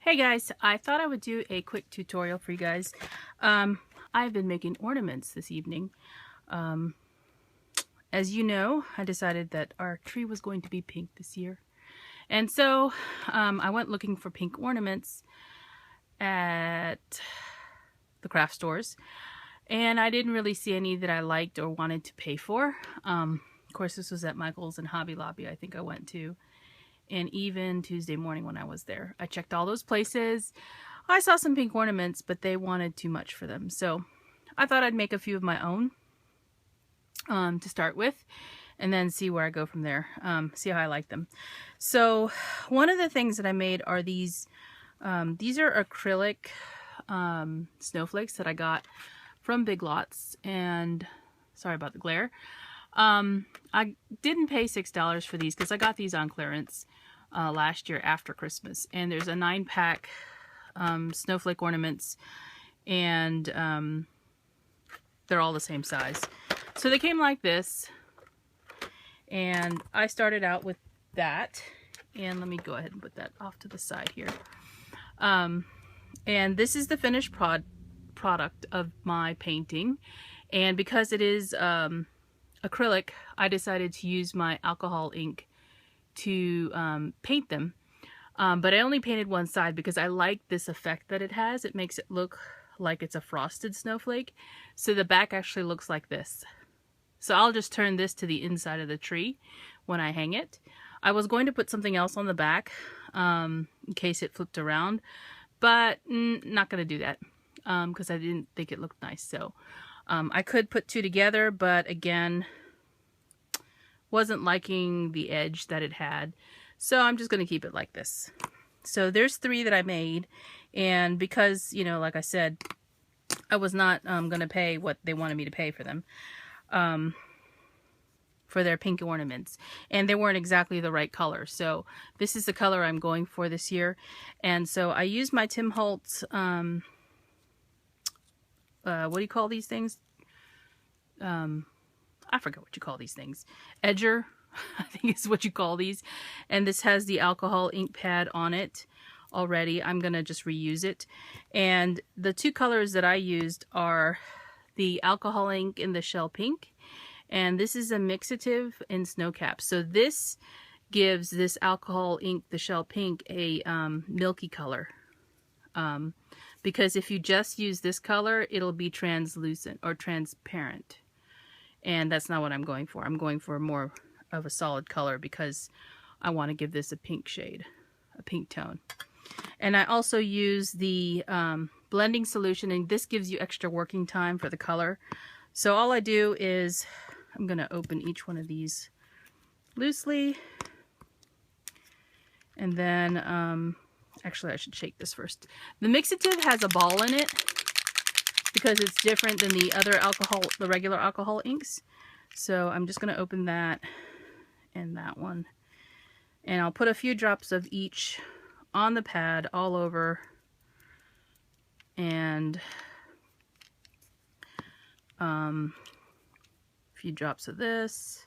Hey guys, I thought I would do a quick tutorial for you guys. I've been making ornaments this evening. Um, as you know, I decided that our tree was going to be pink this year. And so I went looking for pink ornaments at the craft stores. And I didn't really see any that I liked or wanted to pay for. Of course, this was at Michael's and Hobby Lobby I think I went to. And even Tuesday morning when I was there, I checked all those places. I saw some pink ornaments, but they wanted too much for them. So I thought I'd make a few of my own to start with, and then see where I go from there, see how I like them. So one of the things that I made are these are acrylic snowflakes that I got from Big Lots, and sorry about the glare. I didn't pay $6 for these because I got these on clearance last year after Christmas, and there's a 9-pack snowflake ornaments, and they're all the same size. So they came like this, and I started out with that, and let me go ahead and put that off to the side here. And this is the finished product of my painting, and because it is acrylic, I decided to use my alcohol ink to paint them, but I only painted one side because I like this effect that it has. It makes it look like it's a frosted snowflake, so the back actually looks like this. So I'll just turn this to the inside of the tree when I hang it. I was going to put something else on the back in case it flipped around, but not going to do that because I didn't think it looked nice. So I could put two together, but again, wasn't liking the edge that it had. So I'm just going to keep it like this. So there's 3 that I made. And because, you know, like I said, I was not going to pay what they wanted me to pay for them, for their pink ornaments. And they weren't exactly the right color. So this is the color I'm going for this year. And so I used my Tim Holtz, what do you call these things? I forget what you call these things. Edger, I think is what you call these. And this has the alcohol ink pad on it already. I'm going to just reuse it. And the 2 colors that I used are the alcohol ink in the shell pink. And this is a mixative in snow cap. So this gives this alcohol ink, the shell pink, a milky color. Because if you just use this color, it'll be translucent or transparent. And that's not what I'm going for. I'm going for more of a solid color because I want to give this a pink shade, a pink tone. And I also use the blending solution, and this gives you extra working time for the color. So all I do is, I'm going to open each one of these loosely. And then, actually I should shake this first. The mixative has a ball in it, because it's different than the other alcohol, the regular alcohol inks. So I'm just going to open that and that one. And I'll put a few drops of each on the pad all over. And a few drops of this.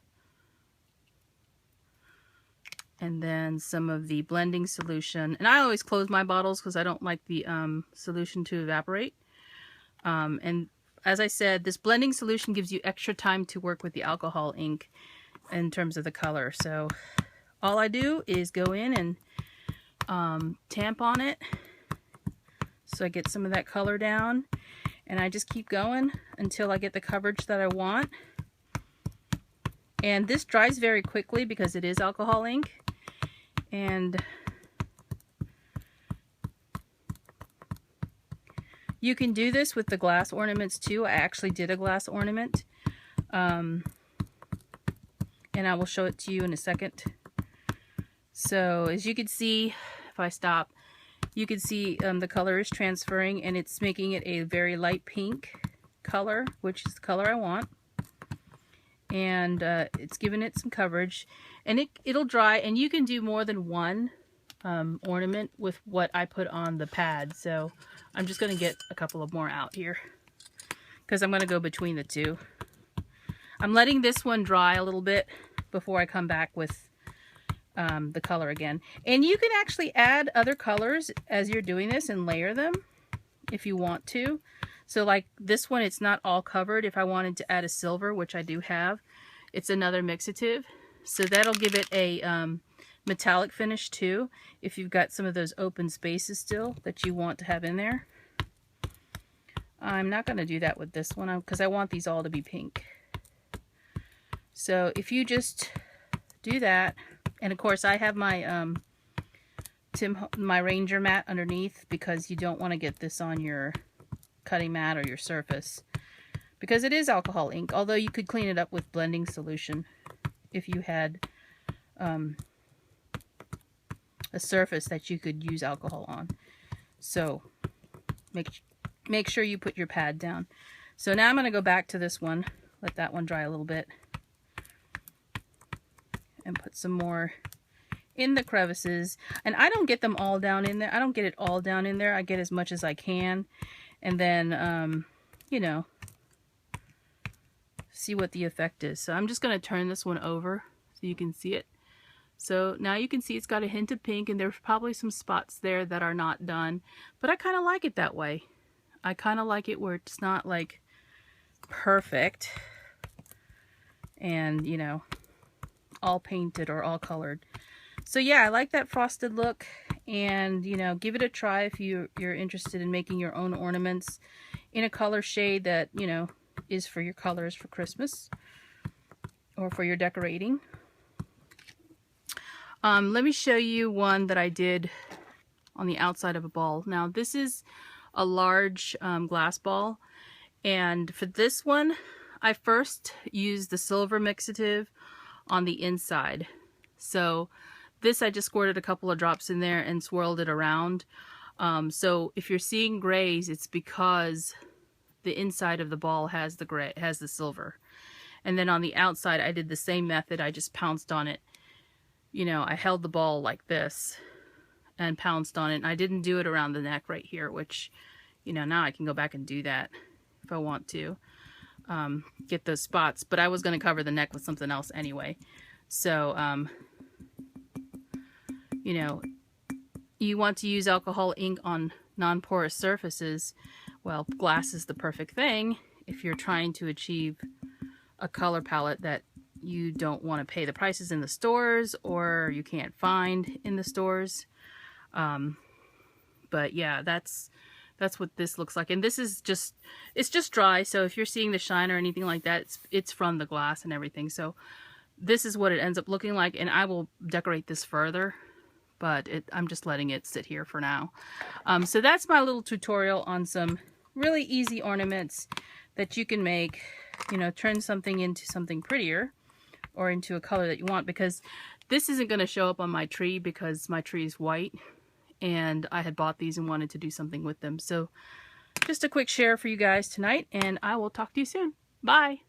And then some of the blending solution. And I always close my bottles because I don't like the solution to evaporate. And as I said, this blending solution gives you extra time to work with the alcohol ink in terms of the color. So all I do is go in and tamp on it so I get some of that color down, and I just keep going until I get the coverage that I want. And this dries very quickly because it is alcohol ink. And you can do this with the glass ornaments too. I actually did a glass ornament. And I will show it to you in a second. So as you can see, if I stop, you can see the color is transferring, and it's making it a very light pink color, which is the color I want. And it's giving it some coverage. And it'll dry, and you can do more than one ornament with what I put on the pad. So I'm just going to get a couple of more out here because I'm going to go between the 2. I'm letting this one dry a little bit before I come back with the color again. And you can actually add other colors as you're doing this and layer them if you want to. So like this one, it's not all covered. If I wanted to add a silver, which I do have, it's another mixative. So that'll give it a metallic finish too, if you've got some of those open spaces still that you want to have in there. I'm not going to do that with this one because I want these all to be pink. So if you just do that, and of course I have my my Ranger mat underneath, because you don't want to get this on your cutting mat or your surface, because it is alcohol ink, although you could clean it up with blending solution if you had a surface that you could use alcohol on. So make sure you put your pad down. So now I'm going to go back to this one, let that one dry a little bit, and put some more in the crevices. And I don't get them all down in there. I don't get it all down in there. I get as much as I can, and then you know, see what the effect is. So I'm just going to turn this one over so you can see it. So now you can see it's got a hint of pink, and there's probably some spots there that are not done, but I kind of like it that way. I kind of like it where it's not like perfect and, you know, all painted or all colored. So yeah, I like that frosted look, and you know, give it a try if you're interested in making your own ornaments in a color shade that, you know, is for your colors for Christmas or for your decorating. Let me show you one that I did on the outside of a ball. Now this is a large glass ball, and for this one I first used the silver mixative on the inside. So this, I just squirted a couple of drops in there and swirled it around. So if you're seeing grays, it's because the inside of the ball has the gray, has the silver. And then on the outside I did the same method. I just pounced on it. You know, I held the ball like this and pounced on it. And I didn't do it around the neck right here, which, you know, now I can go back and do that if I want to get those spots. But I was going to cover the neck with something else anyway. So, you know, you want to use alcohol ink on non-porous surfaces. Well, glass is the perfect thing if you're trying to achieve a color palette that you don't want to pay the prices in the stores, or you can't find in the stores. But yeah, that's what this looks like. And this is just, it's just dry. So if you're seeing the shine or anything like that, it's from the glass and everything. So this is what it ends up looking like. And I will decorate this further, but I'm just letting it sit here for now. So that's my little tutorial on some really easy ornaments that you can make, you know, turn something into something prettier or into a color that you want, because this isn't going to show up on my tree because my tree is white and I had bought these and wanted to do something with them. So just a quick share for you guys tonight, and I will talk to you soon. Bye.